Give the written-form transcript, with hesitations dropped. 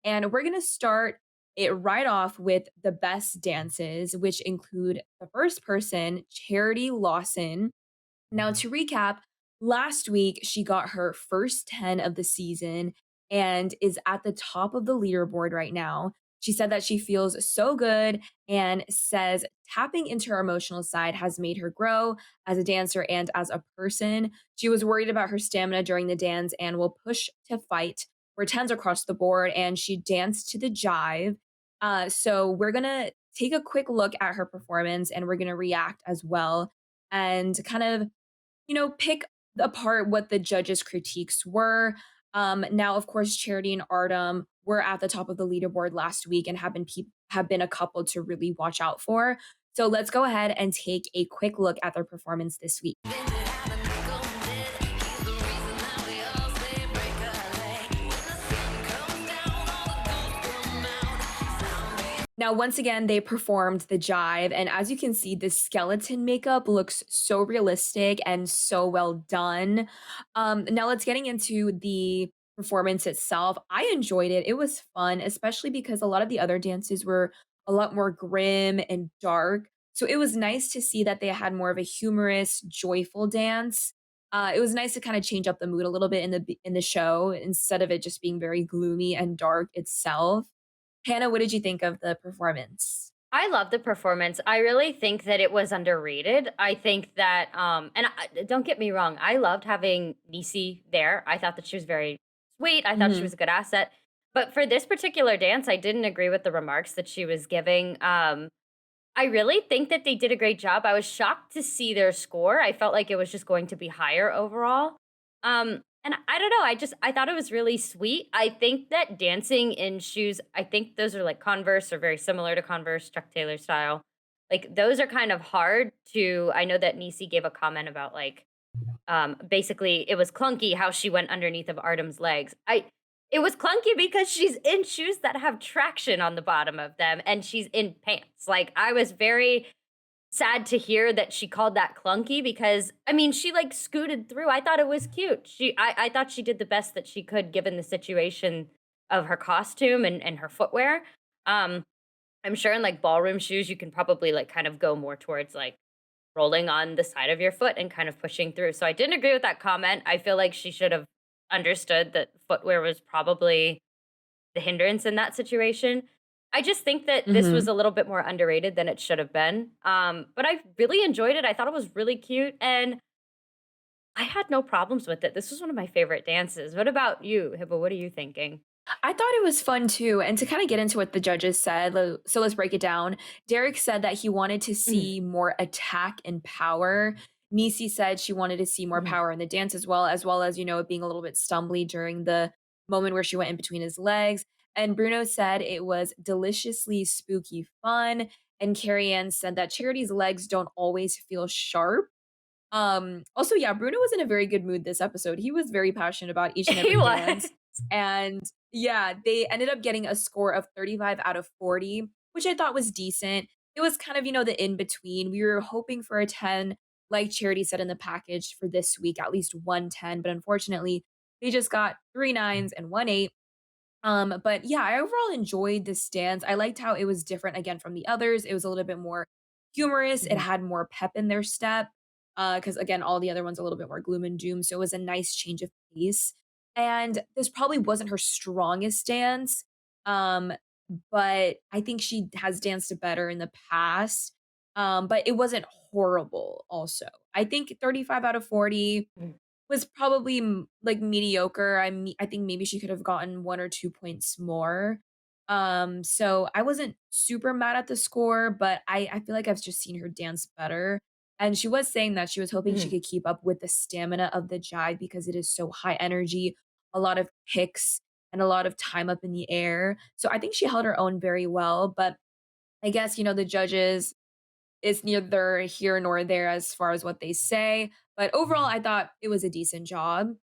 And we're going to start it right off with the best dances, which include the first person, Charity Lawson. Now, to recap, last week she got her first 10 of the season and is at the top of the leaderboard right now. She said that she feels so good and says tapping into her emotional side has made her grow as a dancer and as a person. She was worried about her stamina during the dance and will push to fight for 10s across the board. And she danced to the Jive. So we're going to take a quick look at her performance and we're going to react as well and kind of pick apart what the judges' critiques were. Now, of course, Charity and Artem were at the top of the leaderboard last week and have been a couple to really watch out for. So let's go ahead and take a quick look at their performance this week. Now, once again, they performed the jive, and as you can see, the skeleton makeup looks so realistic and so well done. Now let's getting into the performance itself. I enjoyed it. It was fun, especially because a lot of the other dances were a lot more grim and dark. So it was nice to see that they had more of a humorous, joyful dance. It was nice to kind of change up the mood a little bit in the show instead of it just being very gloomy and dark itself. Hannah, what did you think of the performance? I love the performance. I really think that it was underrated. I think that, don't get me wrong, I loved having Nisi there. I thought that she was very sweet. I thought she Mhm. was a good asset. But for this particular dance, I didn't agree with the remarks that she was giving. I really think that they did a great job. I was shocked to see their score. I felt like it was just going to be higher overall. And I don't know, I thought it was really sweet. I think that dancing in shoes, I think those are like Converse or very similar to Converse, Chuck Taylor style. Like those are kind of hard to I know that Nisi gave a comment about like basically it was clunky how she went underneath of Artem's legs. It was clunky because she's in shoes that have traction on the bottom of them and she's in pants. Like I was very sad to hear that she called that clunky because I mean she like scooted through. I thought it was cute. I thought she did the best that she could given the situation of her costume and her footwear. Um I'm sure in like ballroom shoes you can probably like kind of go more towards like rolling on the side of your foot and kind of pushing through. So I didn't agree with that comment. I feel like she should have understood that footwear was probably the hindrance in that situation. I just think that this was Mhm. a little bit more underrated than it should have been. But I really enjoyed it. I thought it was really cute and I had no problems with it. This was one of my favorite dances. What about you, Hibba? What are you thinking? I thought it was fun too, and to kinda get into what the judges said, so let's break it down. Derek said that he wanted to Mhm, see more attack and power. Nisi said she wanted to see more mhm. power in the dance as well as, it being a little bit stumbly during the moment where she went in between his legs, and Bruno said it was deliciously spooky fun, and Carrie Ann said that Charity's legs don't always feel sharp. Also, yeah, Bruno was in a very good mood this episode. He was very passionate about each and He every was. dance. And yeah, they ended up getting a score of 35 out of 40, which I thought was decent. It was kind of, the in between. We were hoping for a 10, like Charity said in the package for this week, at least 110, but unfortunately, they just got three nines and one eight. But yeah, I overall enjoyed this dance. I liked how it was different again from the others. It was a little bit more humorous. It Mhm, had more pep in their step. Because again, all the other ones a little bit more gloom and doom. So it was a nice change of pace. And this probably wasn't her strongest dance. Um, but I think she has danced better in the past. But it wasn't horrible also. I think 35 out of 40 mhm. was probably, like, mediocre. I think maybe she could have gotten 1 or 2 points more. So I wasn't super mad at the score, but I feel like I've just seen her dance better, and she was saying that she was hoping she Mhm. could keep up with the stamina of the jive because it is so high energy, a lot of kicks, and a lot of time up in the air. So I think she held her own very well, but I guess, the judges is neither here nor there as far as what they say, but overall, I thought it was a decent job.